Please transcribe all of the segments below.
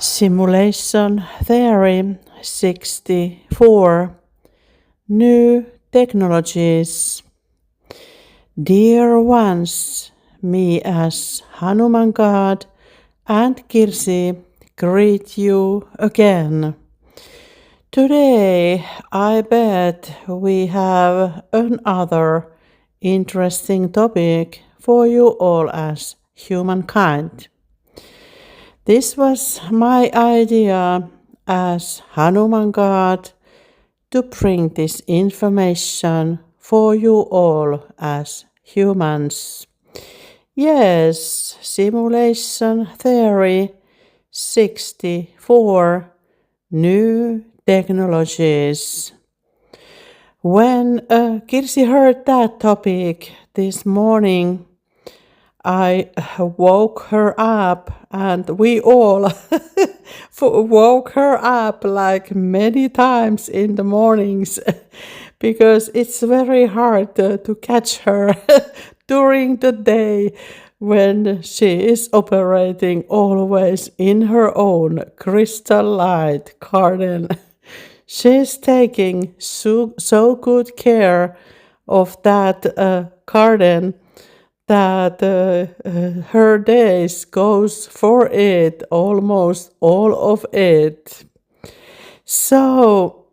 Simulation Theory 64 New Technologies. Dear ones, me as Hanuman God and Kirsi greet you again. Today I bet we have another interesting topic for you all as humankind. This was my idea as Hanuman God to bring this information for you all as humans. Yes, Simulation Theory 64 New Technologies. When Kirsi heard that topic this morning, I woke her up and we all woke her up like many times in the mornings because it's very hard to catch her during the day when she is operating always in her own crystal light garden. She's taking so good care of that garden that her days goes for it, almost all of it. So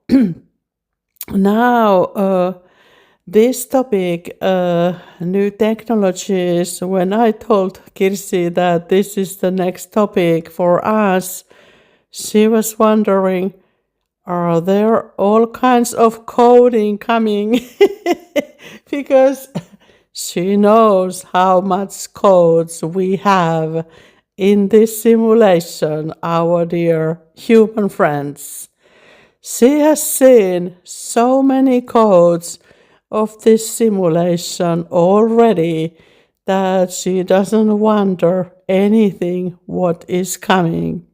now this topic, new technologies, when I told Kirsi that this is the next topic for us, she was wondering, are there all kinds of coding coming? Because she knows how much codes we have in this simulation, our dear human friends. She has seen so many codes of this simulation already that she doesn't wonder anything what is coming.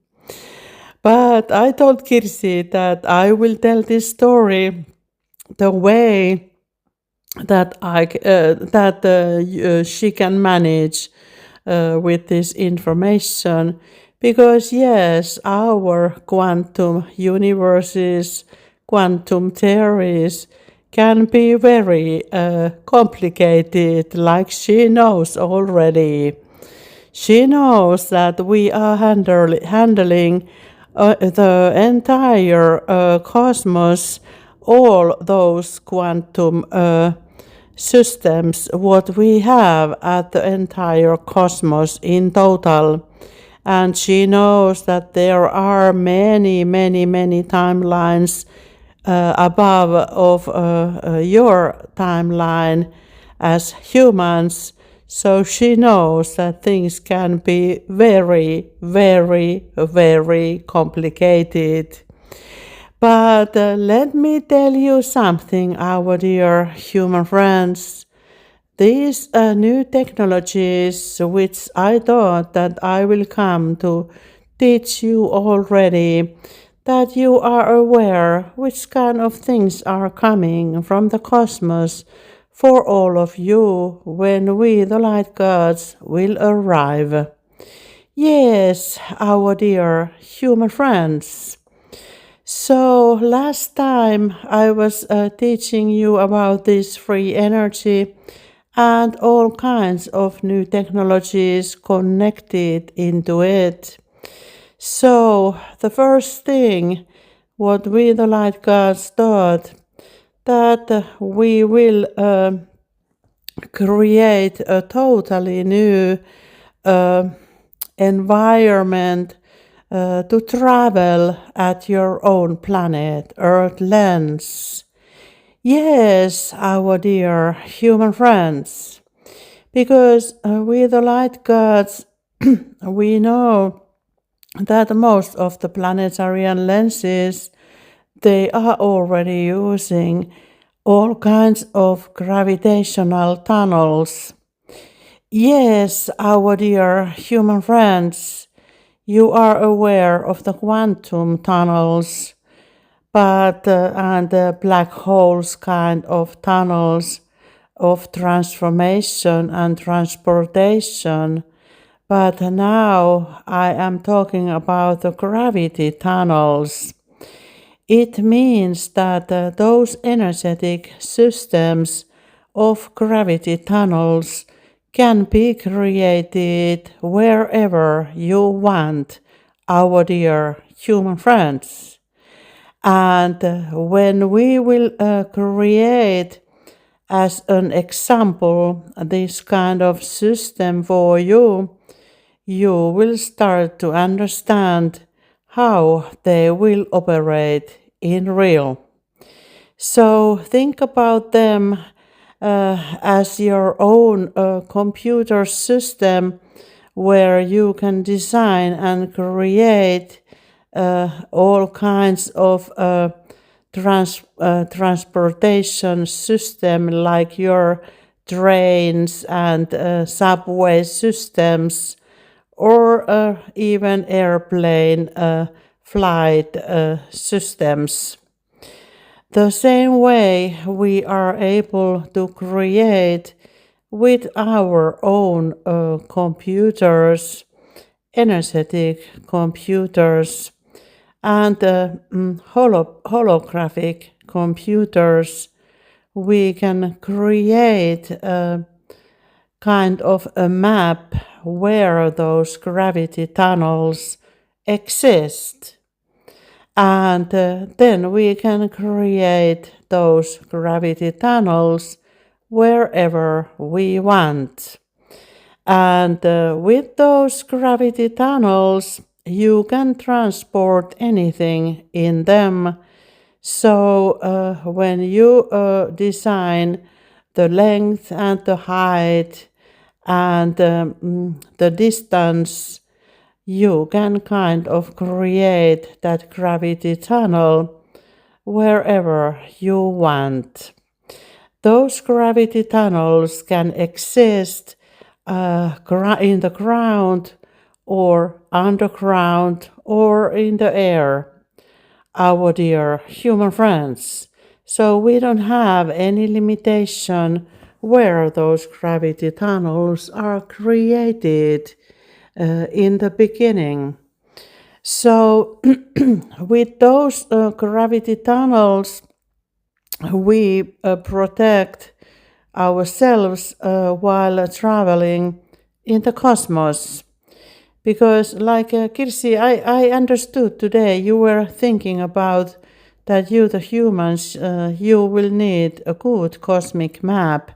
But I told Kirsi that I will tell this story the way that she can manage with this information, because yes, our quantum universes, quantum theories can be very complicated, like she knows already. She knows that we are handling the entire cosmos, all those quantum systems, what we have at the entire cosmos in total. And she knows that there are many timelines above of your timeline as humans. So she knows that things can be very complicated. But let me tell you something, our dear human friends. These new technologies, which I thought that I will come to teach you already, that you are aware which kind of things are coming from the cosmos for all of you when we, the light gods, will arrive. Yes, our dear human friends. So last time I was teaching you about this free energy and all kinds of new technologies connected into it. So the first thing what we the light gods thought, that we will create a totally new environment to travel at your own planet, Earth lens. Yes, our dear human friends, because we the light gods, we know that most of the planetary lenses, they are already using all kinds of gravitational tunnels. Yes, our dear human friends, you are aware of the quantum tunnels, but and the black holes kind of tunnels of transformation and transportation. But now I am talking about the gravity tunnels. It means that those energetic systems of gravity tunnels can be created wherever you want, our dear human friends. And when we will create, as an example, this kind of system for you, you will start to understand how they will operate in real. So think about them as your own computer system where you can design and create all kinds of transportation system like your trains and subway systems or even airplane flight systems. The same way we are able to create with our own computers, energetic computers, and holographic computers, we can create a kind of a map where those gravity tunnels exist. And then we can create those gravity tunnels wherever we want. And with those gravity tunnels, you can transport anything in them. So when you design the length and the height and the distance, you can kind of create that gravity tunnel wherever you want. Those gravity tunnels can exist in the ground or underground or in the air, our dear human friends. So we don't have any limitation where those gravity tunnels are created in the beginning. So with those gravity tunnels, we protect ourselves while traveling in the cosmos. Because, like Kirsi, I understood today you were thinking about that you, the humans, you will need a good cosmic map.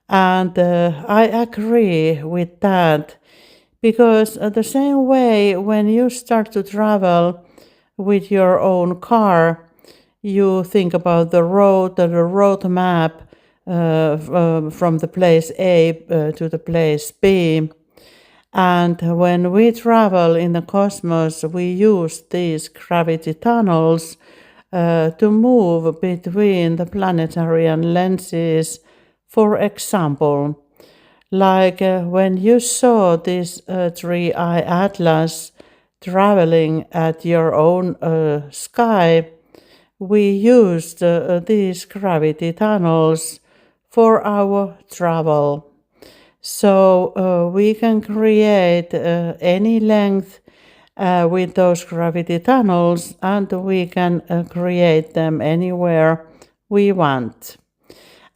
And I agree with that. Because the same way when you start to travel with your own car, you think about the road map from the place A to the place B. And when we travel in the cosmos, we use these gravity tunnels to move between the planetary lenses. For example, like when you saw this three-eye atlas traveling at your own sky, we used these gravity tunnels for our travel. So we can create any length with those gravity tunnels, and we can create them anywhere we want.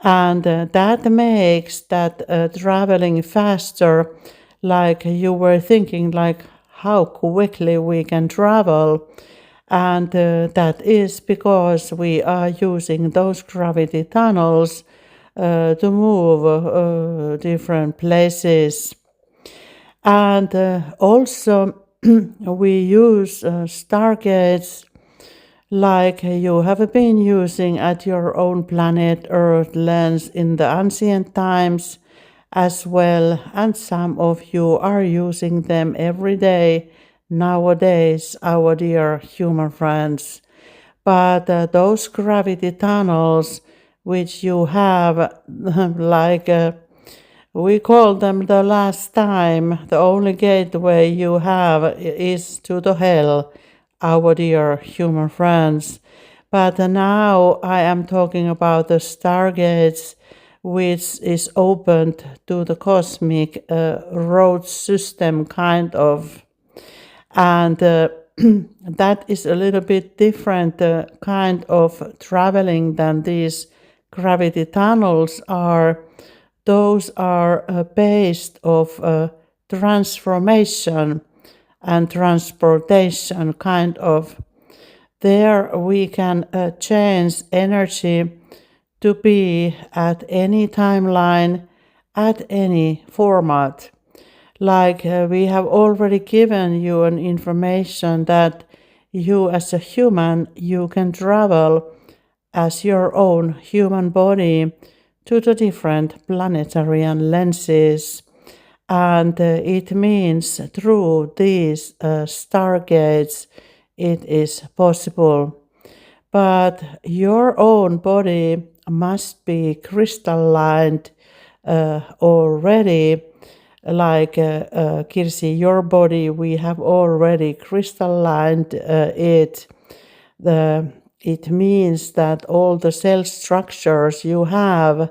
And that makes that traveling faster, like you were thinking, like how quickly we can travel. And that is because we are using those gravity tunnels to move different places. And also we use stargates like you have been using at your own planet Earth lens in the ancient times as well, and some of you are using them every day nowadays, our dear human friends. But those gravity tunnels which you have, like we call them the last time, the only gateway you have is to the hell, our dear human friends. But now I am talking about the stargates which is opened to the cosmic road system, kind of. And that is a little bit different kind of traveling than these gravity tunnels are. Those are based of transformation and transportation, kind of. There we can change energy to be at any timeline, at any format. Like we have already given you an information that you as a human, you can travel as your own human body to the different planetary lenses. And it means through these stargates, it is possible. But your own body must be crystallined already. Like Kirsi, your body, we have already crystallined it. It means that all the cell structures you have,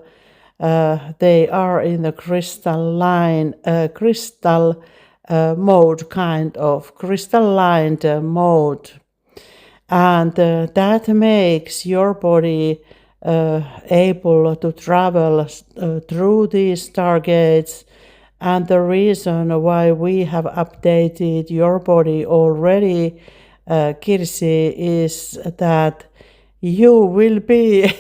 they are in the crystalline, crystal mode, kind of crystalline mode. And that makes your body able to travel through these stargates. And the reason why we have updated your body already, Kirsi, is that you will be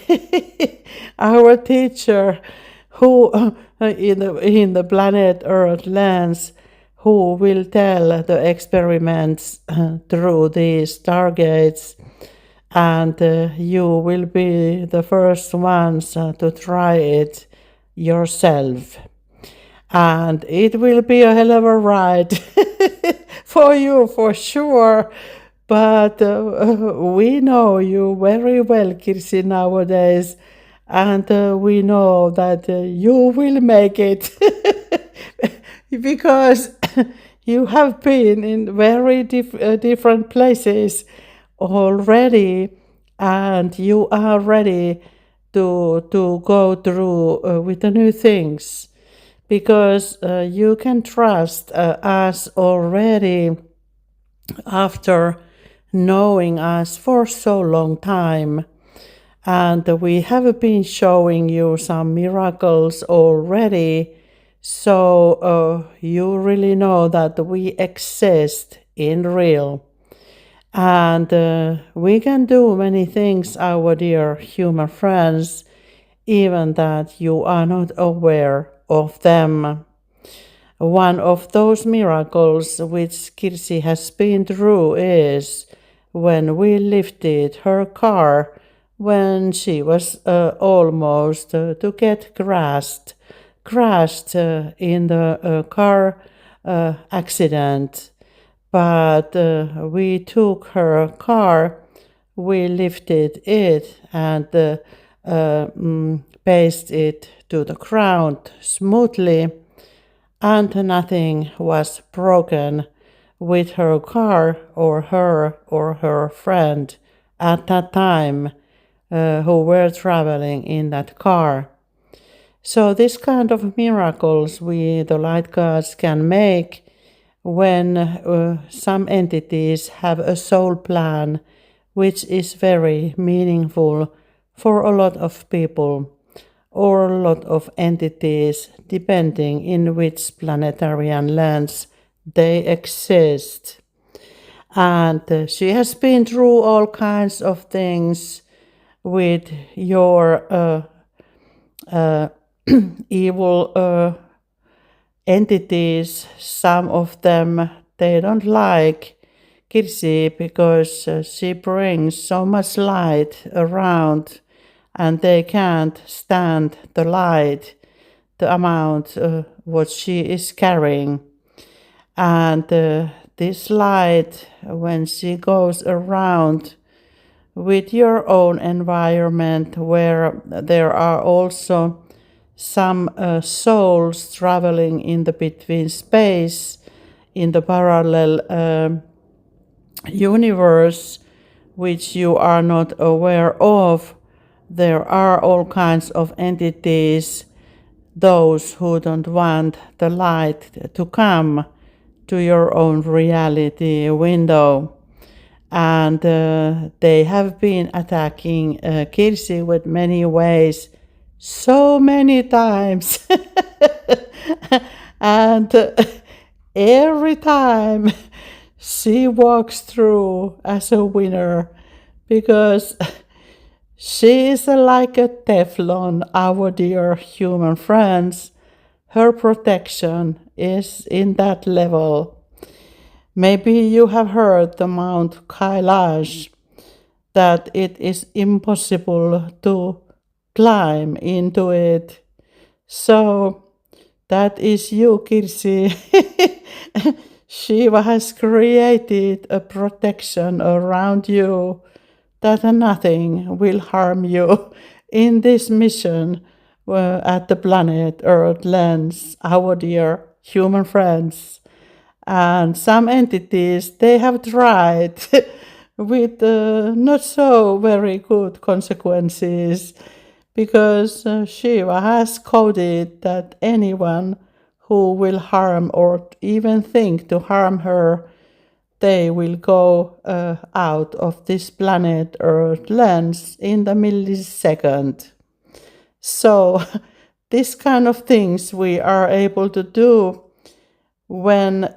our teacher who in the planet Earth lands, who will tell the experiments through these stargates, and you will be the first ones to try it yourself. And it will be a hell of a ride for you, for sure. But we know you very well, Kirsi, nowadays. And we know that you will make it. Because you have been in very different places already. And you are ready to go through with the new things. Because you can trust us already after knowing us for so long time. And we have been showing you some miracles already. So you really know that we exist in real. And we can do many things, our dear human friends, even that you are not aware of them. One of those miracles which Kirsi has been through is when we lifted her car when she was almost to get crashed in the car accident. But we took her car, we lifted it and placed it to the ground smoothly, and nothing was broken with her car or her friend at that time who were traveling in that car. So this kind of miracles we, the light gods, can make when some entities have a soul plan which is very meaningful for a lot of people or a lot of entities, depending in which planetary lands they exist. And she has been through all kinds of things with your evil entities. Some of them, they don't like Kirsi because she brings so much light around, and they can't stand the light, the amount what she is carrying. And this light, when she goes around with your own environment, where there are also some souls traveling in the between space in the parallel universe, which you are not aware of, there are all kinds of entities, those who don't want the light to come to your own reality window. And they have been attacking Kirsi with many ways, so many times. And every time she walks through as a winner because she is like a Teflon, our dear human friends. Her protection is in that level. Maybe you have heard the Mount Kailash, that it is impossible to climb into it. So that is you, Kirsi. Shiva has created a protection around you that nothing will harm you in this mission at the planet Earth lands, our dear human friends. And some entities, they have tried with not so very good consequences, because Shiva has coded that anyone who will harm or even think to harm her, they will go out of this planet Earth lens in the millisecond. So this kind of things we are able to do when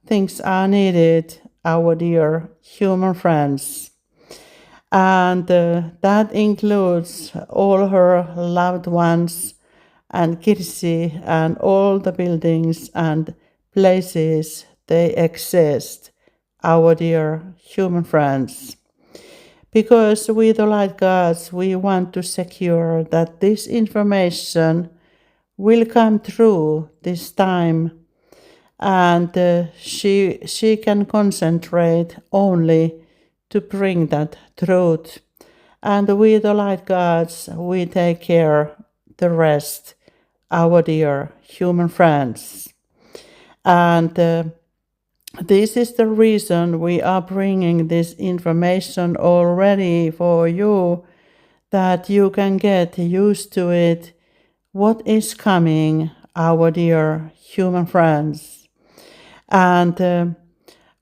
things are needed, our dear human friends. And that includes all her loved ones and Kirsi and all the buildings and places they exist, our dear human friends. Because we, the light gods, we want to secure that this information will come through this time, and she can concentrate only to bring that truth. And we, the light gods, we take care the rest, our dear human friends. And this is the reason we are bringing this information already for you, that you can get used to it, what is coming, our dear human friends. And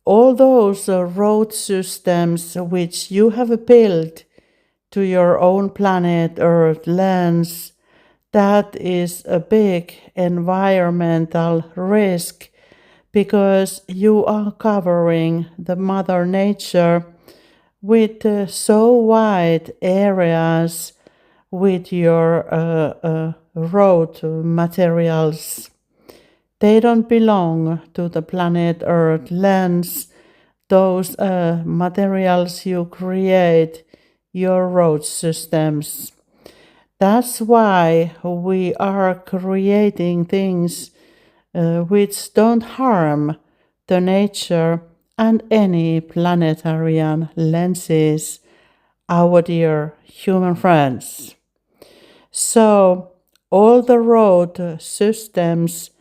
all those road systems which you have built to your own planet Earth lands, that is a big environmental risk, because you are covering the Mother Nature with so wide areas with your road materials. They don't belong to the planet Earth lands, those materials you create, your road systems. That's why we are creating things which don't harm the nature and any planetarian lenses, our dear human friends. So all the road systems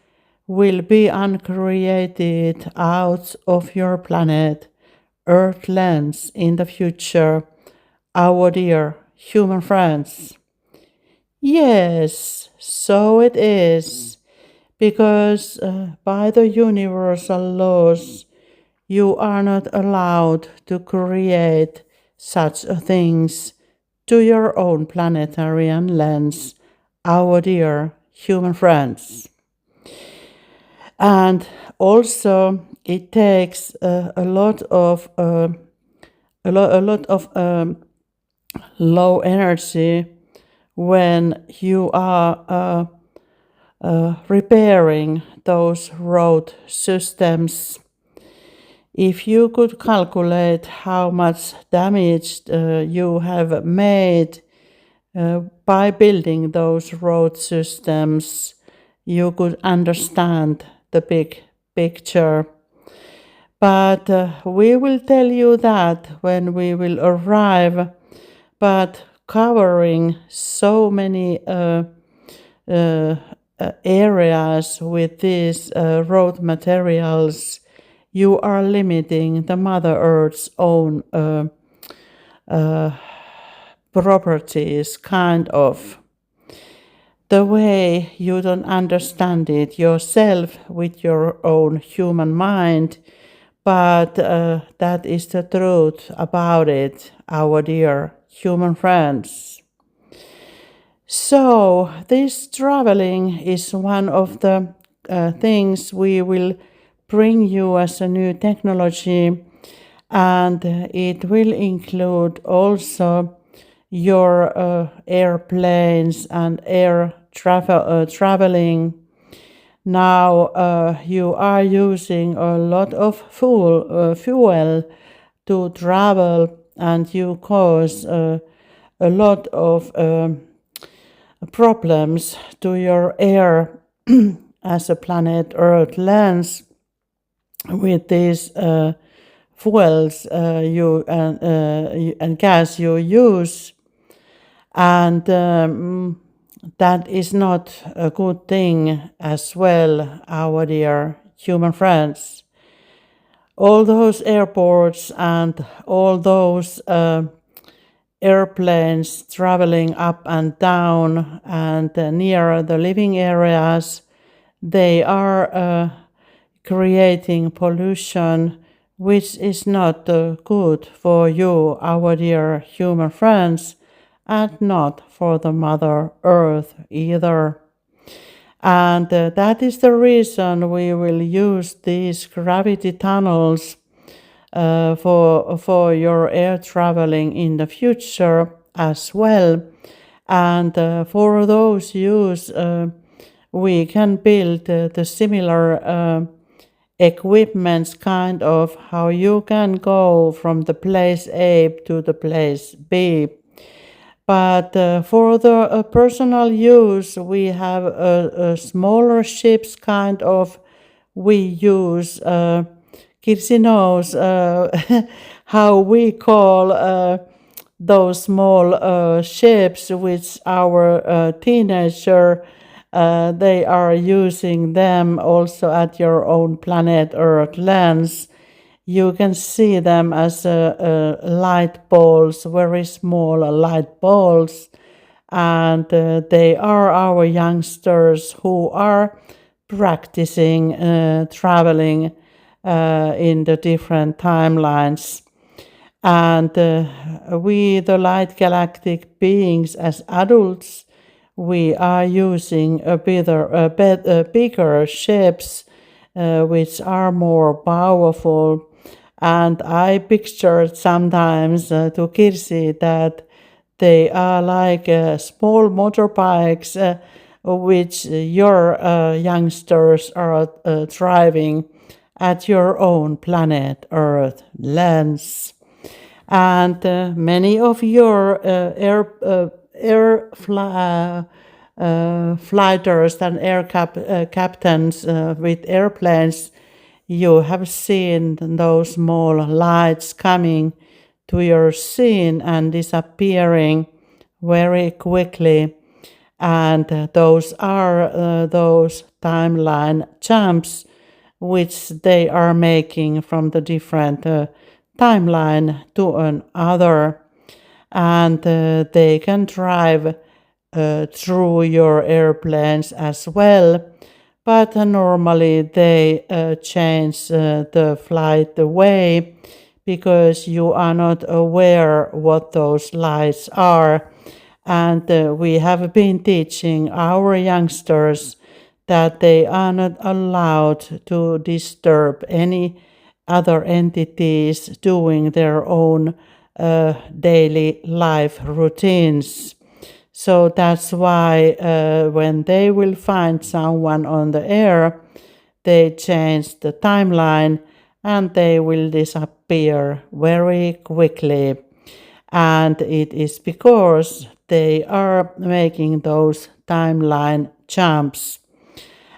will be uncreated out of your planet Earth lands in the future, our dear human friends. Yes, so it is, because by the universal laws, you are not allowed to create such things to your own planetarian lens, our dear human friends. And also, it takes a lot of low energy when you are repairing those road systems. If you could calculate how much damage you have made by building those road systems, you could understand the big picture. But we will tell you that when we will arrive. But covering so many areas with these road materials, you are limiting the Mother Earth's own properties, kind of. The way you don't understand it yourself with your own human mind, but that is the truth about it, our dear human friends. So, this traveling is one of the things we will bring you as a new technology, and it will include also your airplanes and traveling. Now you are using a lot of fuel to travel, and you cause a lot of problems to your air as a planet Earth lands with these fuels and gas you use, and that is not a good thing as well, our dear human friends. All those airports and all those airplanes traveling up and down and near the living areas, they are creating pollution, which is not good for you, our dear human friends, and not for the Mother Earth either. And that is the reason we will use these gravity tunnels for your air traveling in the future as well. And for those use, we can build the similar equipments, kind of how you can go from the place A to the place B. But for the personal use, we have smaller ships, kind of. We use, Kirsi knows how we call those small ships, which our teenager, they are using them also at your own planet Earth lands. You can see them as light balls, very small light balls, and they are our youngsters who are practicing traveling in the different timelines. And we, the light galactic beings, as adults, we are using bigger ships, which are more powerful. And I pictured sometimes to Kirsi that they are like small motorbikes, which your youngsters are driving at your own planet Earth lands. And many of your flighters and captains with airplanes, you have seen those small lights coming to your scene and disappearing very quickly. And those are those timeline jumps which they are making from the different timeline to another. And they can drive through your airplanes as well. But normally they change the flight way because you are not aware what those lights are. And we have been teaching our youngsters that they are not allowed to disturb any other entities doing their own daily life routines. So that's why when they will find someone on the air, they change the timeline and they will disappear very quickly. And it is because they are making those timeline jumps.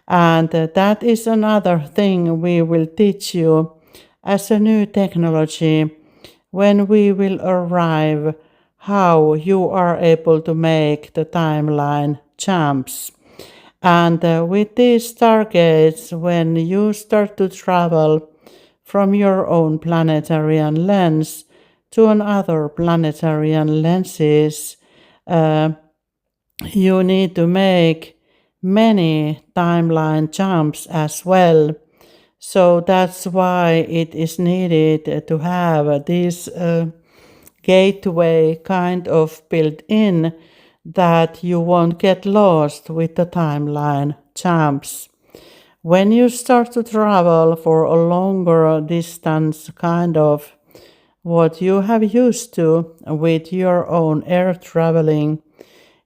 And that is another thing we will teach you as a new technology when we will arrive, how you are able to make the timeline jumps. And with these targets, when you start to travel from your own planetary lens to another planetary and lenses, uh, you need to make many timeline jumps as well. So that's why it is needed to have this gateway kind of built in, that you won't get lost with the timeline jumps. When you start to travel for a longer distance, kind of what you have used to with your own air traveling,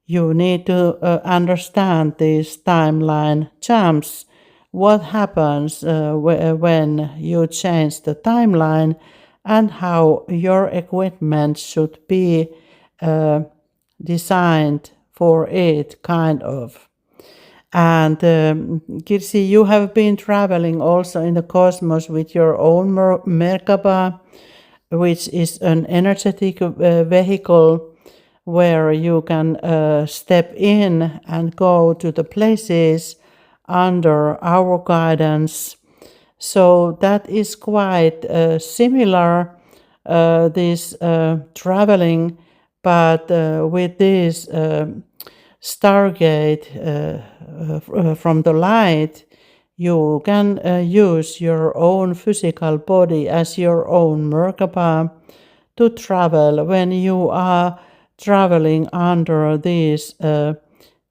you need to understand these timeline jumps. What happens when you change the timeline, and how your equipment should be uh, designed for it, kind of. And Kirsi, you have been traveling also in the cosmos with your own Merkaba, which is an energetic vehicle where you can step in and go to the places under our guidance. So that is quite similar, this traveling, but with this Stargate from the light, you can use your own physical body as your own Merkaba to travel when you are traveling under these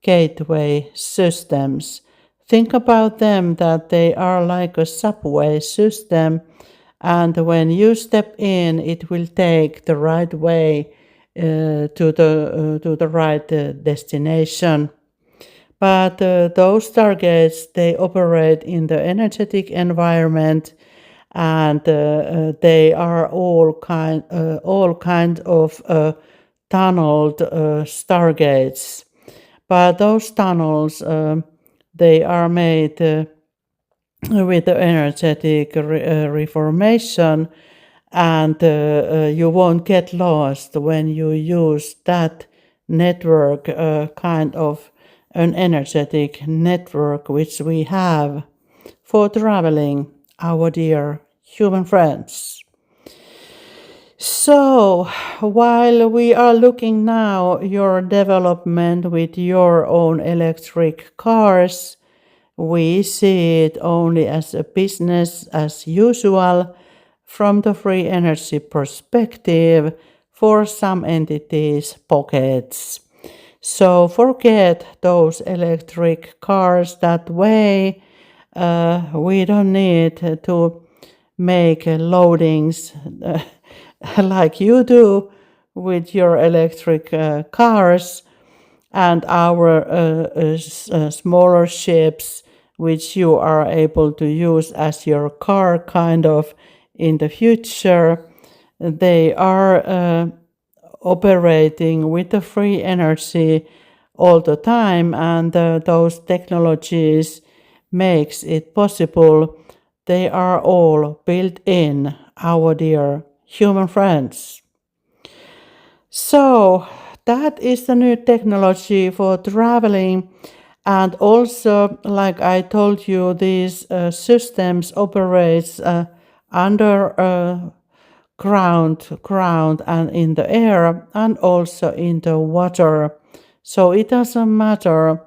gateway systems. Think about them that they are like a subway system, and when you step in, it will take the right way to the right destination. But those targets, they operate in the energetic environment, and they are all kind of tunneled stargates. But those tunnels, they are made with the energetic reformation, and you won't get lost when you use that network, kind of an energetic network which we have for traveling, our dear human friends. So, while we are looking now your development with your own electric cars, we see it only as a business as usual from the free energy perspective for some entities' pockets. So forget those electric cars that way. We don't need to make loadings like you do with your electric cars and our smaller ships, which you are able to use as your car kind of in the future. They are operating with the free energy all the time, and those technologies makes it possible. They are all built in, our dear human friends. So that is the new technology for traveling. And also, like I told you, these systems operates under ground and in the air, and also in the water. So it doesn't matter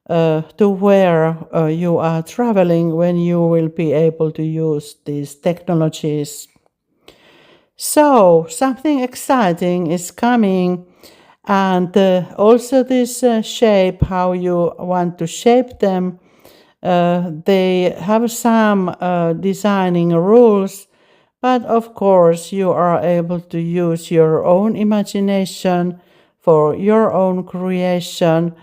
to where you are traveling when you will be able to use these technologies. So something exciting is coming, and also this shape, how you want to shape them. They have some designing rules, but of course you are able to use your own imagination for your own creation.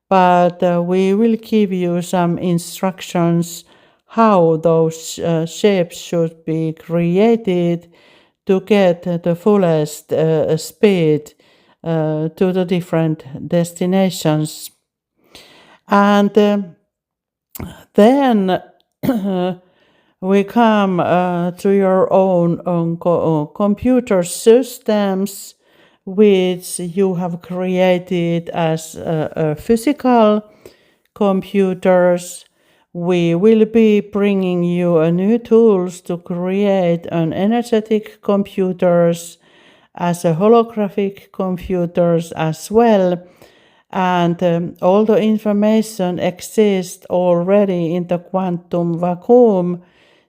But we will give you some instructions how those shapes should be created to get the fullest speed to the different destinations. And then we come to your own computer systems, which you have created as physical computers. We will be bringing you new tools to create an energetic computers, as a holographic computers as well. And all the information exists already in the quantum vacuum.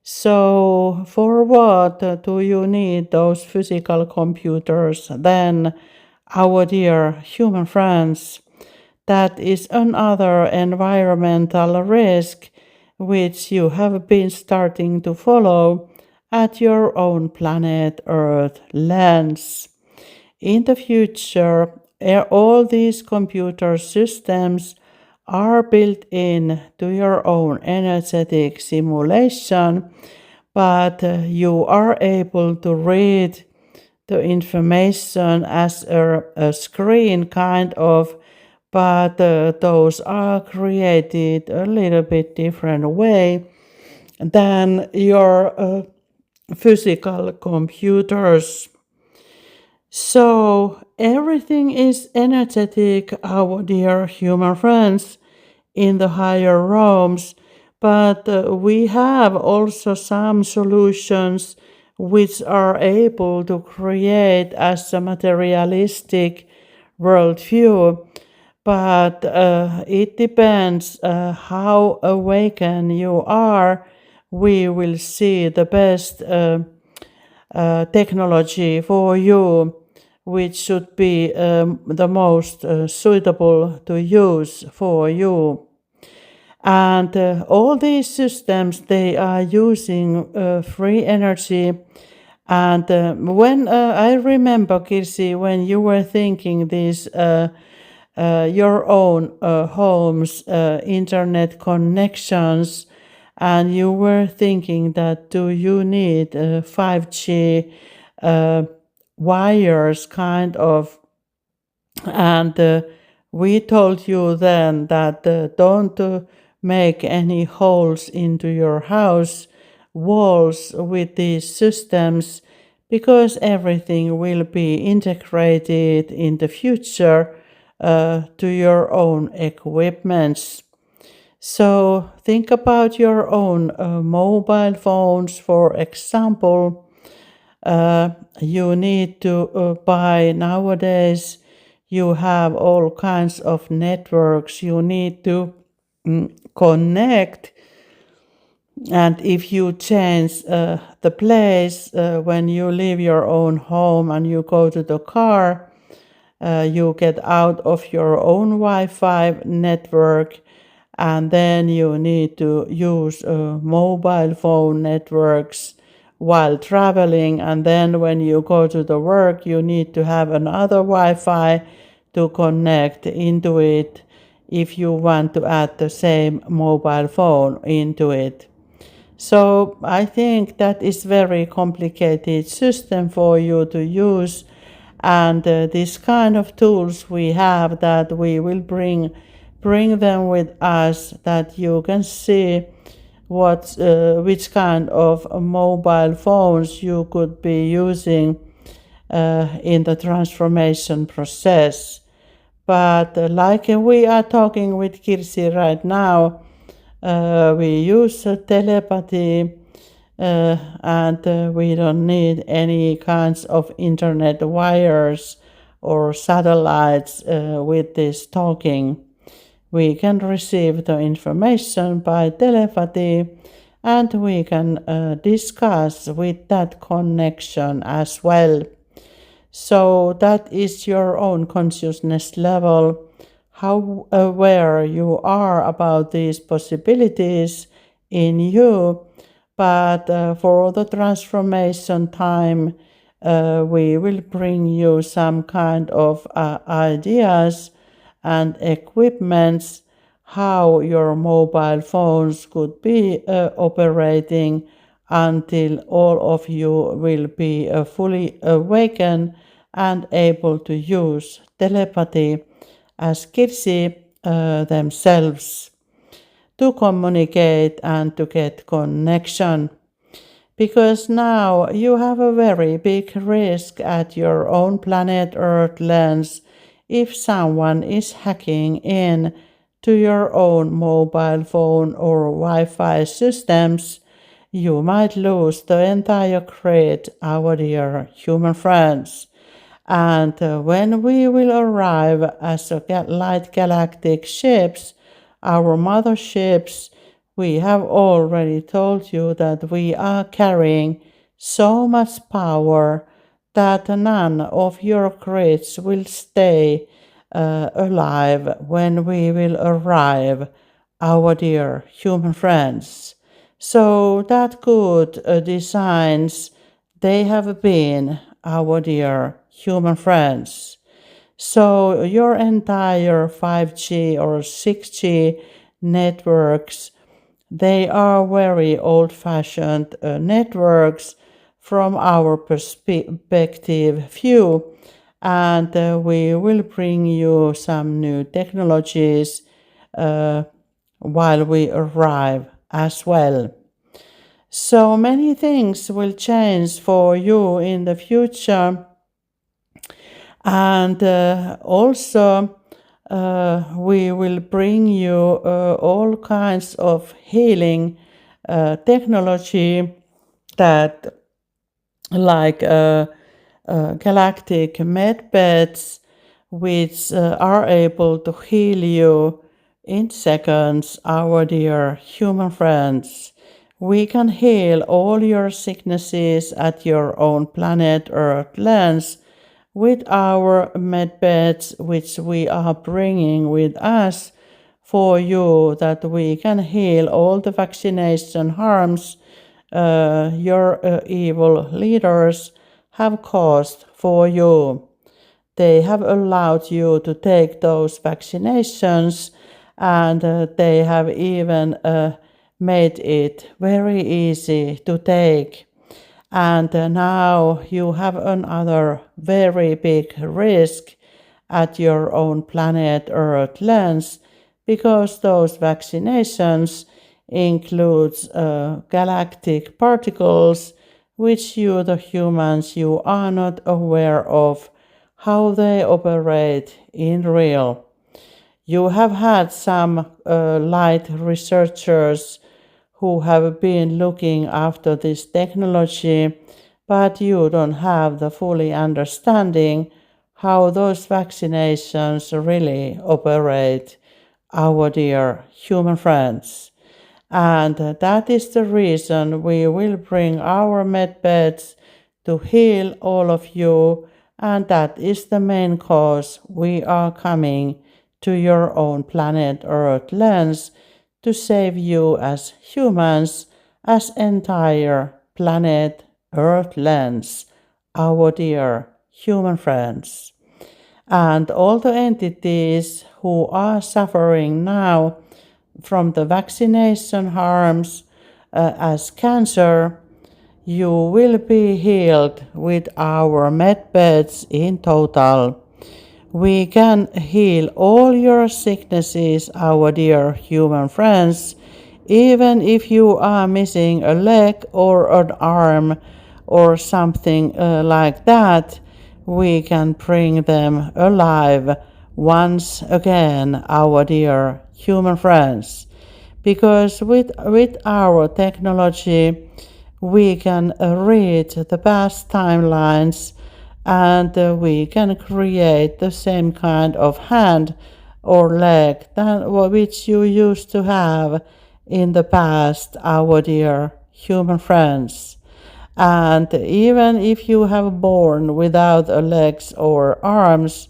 So for what do you need those physical computers then, our dear human friends? That is another environmental risk which you have been starting to follow at your own planet Earth lens. In the future, all these computer systems are built in to your own energetic simulation, but you are able to read the information as a screen kind of, but those are created a little bit different way than your physical computers. So everything is energetic, our dear human friends, in the higher realms, but we have also some solutions which are able to create as a materialistic worldview. But it depends how awakened you are. We will see the best technology for you, which should be the most suitable to use for you. And all these systems, they are using free energy. And when I remember, Kirsi, when you were thinking these your own homes, internet connections, and you were thinking that do you need 5G wires kind of, and we told you then that don't make any holes into your house walls with these systems, because everything will be integrated in the future to your own equipments. So think about your own mobile phones, for example. You need to buy nowadays, you have all kinds of networks you need to connect. And if you change the place when you leave your own home and you go to the car, you get out of your own Wi-Fi network, and then you need to use mobile phone networks while traveling. And then when you go to the work, you need to have another Wi-Fi to connect into it if you want to add the same mobile phone into it. So I think that is very complicated system for you to use, and this kind of tools we have that we will bring them with us, that you can see what which kind of mobile phones you could be using in the transformation process. But like we are talking with Kirsi right now, we use telepathy, and we don't need any kinds of internet wires or satellites with this talking. We can receive the information by telepathy, and we can discuss with that connection as well. So that is your own consciousness level, how aware you are about these possibilities in you. But for the transformation time, we will bring you some kind of ideas and equipments how your mobile phones could be operating until all of you will be fully awakened and able to use telepathy as Kirsi themselves to communicate and to get connection. Because now you have a very big risk at your own planet Earth lens if someone is hacking in to your own mobile phone or Wi-Fi systems. You might lose the entire grid, our dear human friends. And when we will arrive as light galactic ships, our motherships, we have already told you that we are carrying so much power that none of your grids will stay alive when we will arrive, our dear human friends. So that good designs they have been, our dear human friends. So your entire 5G or 6G networks, they are very old-fashioned networks from our perspective view, and we will bring you some new technologies uh, while we arrive as well. So many things will change for you in the future, and also we will bring you all kinds of healing technology that, like galactic medbeds, which are able to heal you in seconds, our dear human friends. We can heal all your sicknesses at your own planet Earth lands with our medbeds, which we are bringing with us for you, that we can heal all the vaccination harms your evil leaders have caused for you. They have allowed you to take those vaccinations, and they have even made it very easy to take. And now you have another very big risk at your own planet Earth lands, because those vaccinations includes galactic particles which you, the humans, you are not aware of how they operate in real. You have had some light researchers who have been looking after this technology, but you don't have the fully understanding how those vaccinations really operate, our dear human friends. And that is the reason we will bring our medbeds to heal all of you, and that is the main cause we are coming to your own planet Earth lands to save you as humans, as entire planet Earth lands, our dear human friends. And all the entities who are suffering now from the vaccination harms as cancer, you will be healed with our medbeds in total. We can heal all your sicknesses, our dear human friends, even if you are missing a leg or an arm or something like that. We can bring them alive once again, our dear human friends. Because with our technology, we can read the past timelines, and we can create the same kind of hand or leg than which you used to have in the past, our dear human friends. And even if you have born without legs or arms,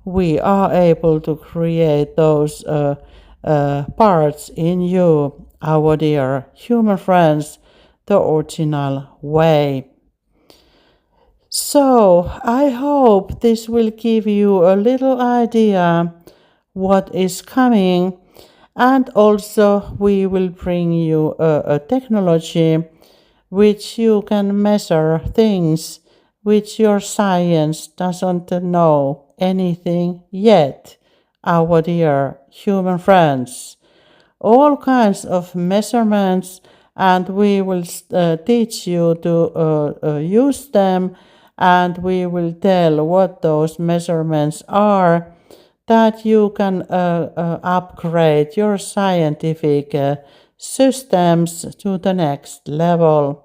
we are able to create those parts in you, our dear human friends, the original way. So I hope this will give you a little idea what is coming, and also we will bring you a technology which you can measure things which your science doesn't know anything yet, our dear human friends. All kinds of measurements, and we will teach you to use them, and we will tell what those measurements are, that you can upgrade your scientific systems to the next level.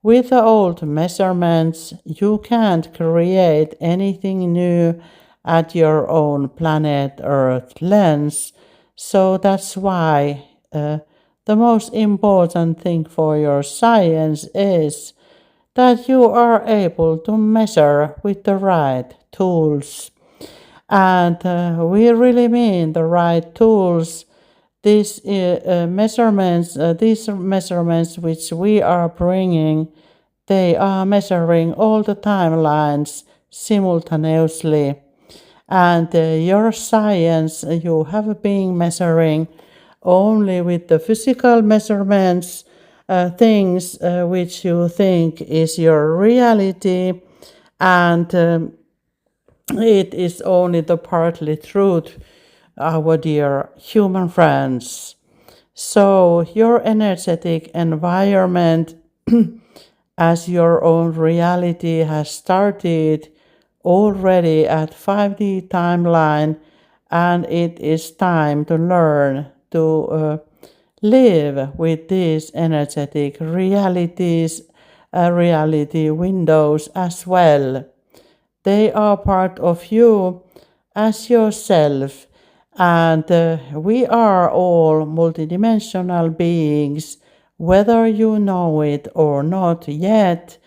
With the old measurements, you can't create anything new at your own planet Earth lens. So that's why the most important thing for your science is that you are able to measure with the right tools. And we really mean the right tools. These measurements which we are bringing, they are measuring all the timelines simultaneously. And your science, you have been measuring only with the physical measurements, things which you think is your reality, and it is only the partly truth, our dear human friends. So, your energetic environment as your own reality has started already at 5D timeline, and it is time to learn to live with these energetic realities, reality windows as well. They are part of you as yourself, and we are all multidimensional beings, whether you know it or not yet.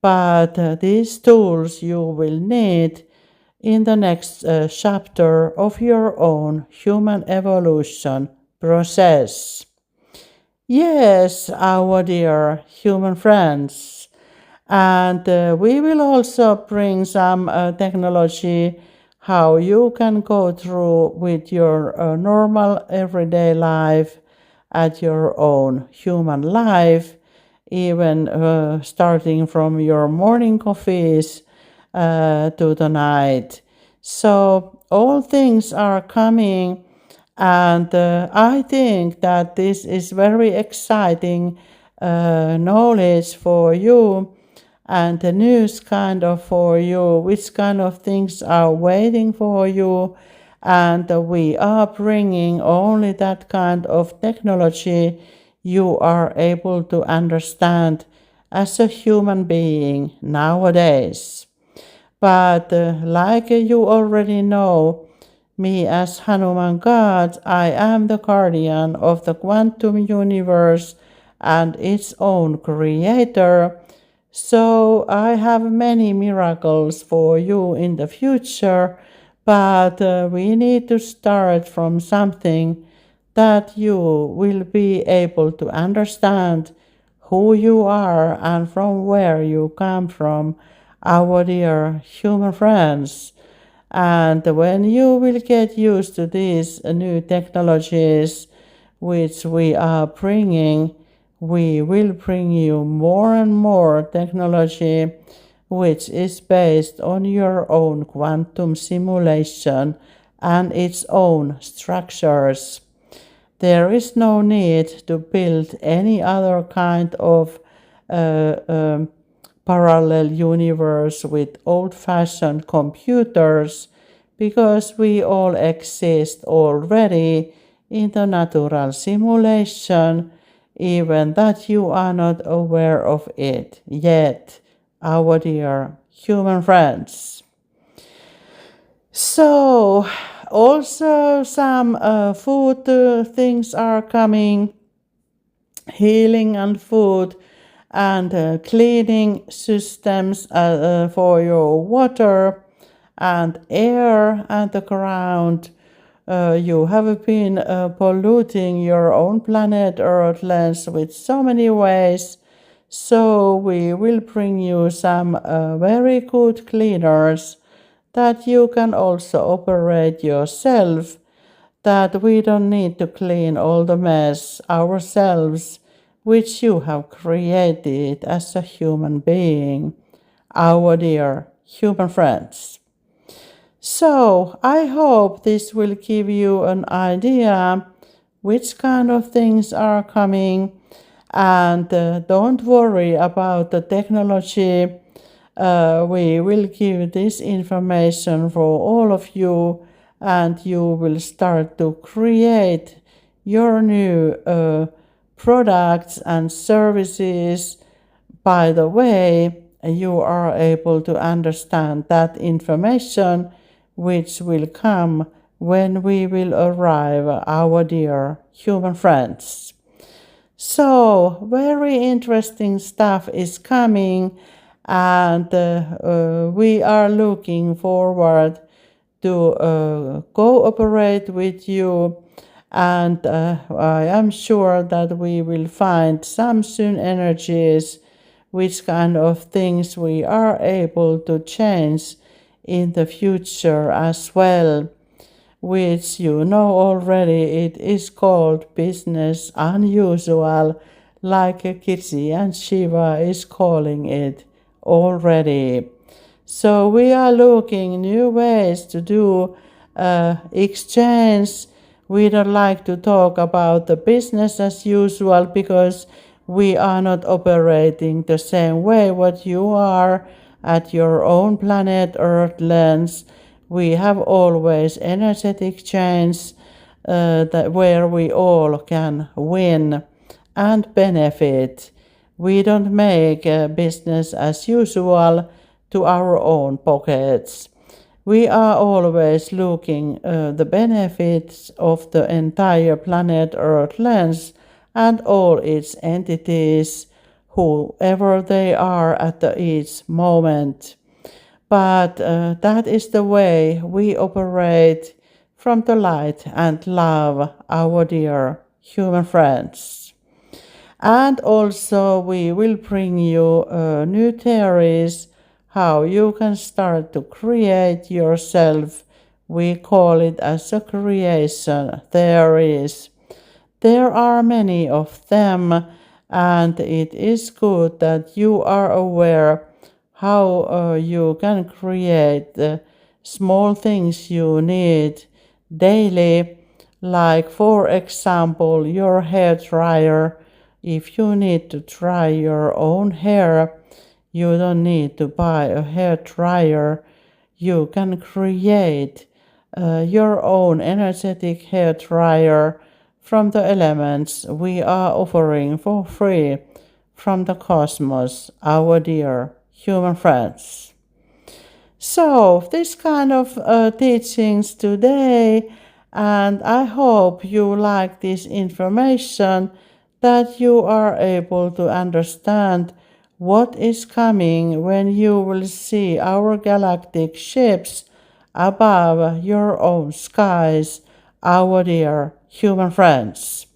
But these tools you will need in the next chapter of your own human evolution process. Yes, our dear human friends. And we will also bring some technology how you can go through with your normal everyday life at your own human life, even starting from your morning coffees to the night. So all things are coming, and I think that this is very exciting knowledge for you, and the news kind of for you, which kind of things are waiting for you. And we are bringing only that kind of technology you are able to understand as a human being nowadays. But like you already know, me as Hanuman God, I am the guardian of the quantum universe and its own creator. So I have many miracles for you in the future, but we need to start from something that you will be able to understand who you are and from where you come from, our dear human friends. And when you will get used to these new technologies which we are bringing, we will bring you more and more technology which is based on your own quantum simulation and its own structures. There is no need to build any other kind of uh, um, parallel universe with old-fashioned computers, because we all exist already in the natural simulation, even that you are not aware of it yet, our dear human friends. So, also some food things are coming, healing and food and cleaning systems for your water and air and the ground. You have been polluting your own planet Earth lens with so many ways. So we will bring you some very good cleaners that you can also operate yourself, that we don't need to clean all the mess ourselves, which you have created as a human being, our dear human friends. So, I hope this will give you an idea which kind of things are coming, and don't worry about the technology. We will give this information for all of you, and you will start to create your new products and services By the way, you are able to understand that information which will come when we will arrive, our dear human friends. So, very interesting stuff is coming, and we are looking forward to cooperate with you. And I am sure that we will find some soon energies, which kind of things we are able to change in the future as well, which you know already it is called business unusual, like Kirsi and Shiva is calling it already. So we are looking new ways to do exchange. We don't like to talk about the business as usual because we are not operating the same way what you are at your own planet Earth lens. We have always energetic change that where we all can win and benefit. We don't make business as usual to our own pockets. We are always looking the benefits of the entire planet Earth lens and all its entities, whoever they are at each moment. But that is the way we operate from the light and love, our dear human friends. And also we will bring you new theories how you can start to create yourself. We call it as a creation theories. There are many of them, and it is good that you are aware how you can create the small things you need daily, like for example your hair dryer. If you need to dry your own hair, you don't need to buy a hair dryer. You can create your own energetic hair dryer from the elements we are offering for free from the cosmos, our dear human friends. So, this kind of teachings today, and I hope you like this information, that you are able to understand what is coming when you will see our galactic ships above your own skies, our dear human friends.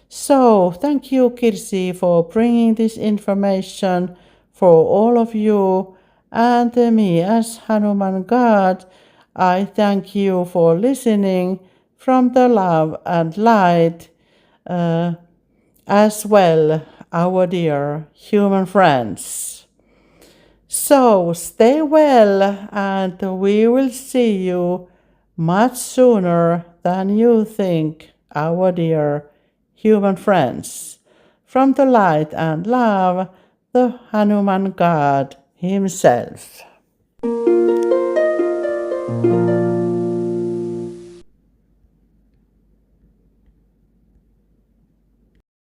So, thank you, Kirsi, for bringing this information for all of you. And me, as Hanuman God, I thank you for listening from the love and light as well, our dear human friends. So, stay well, and we will see you much sooner than you think, our dear human friends. From the light and love, the Hanuman God himself.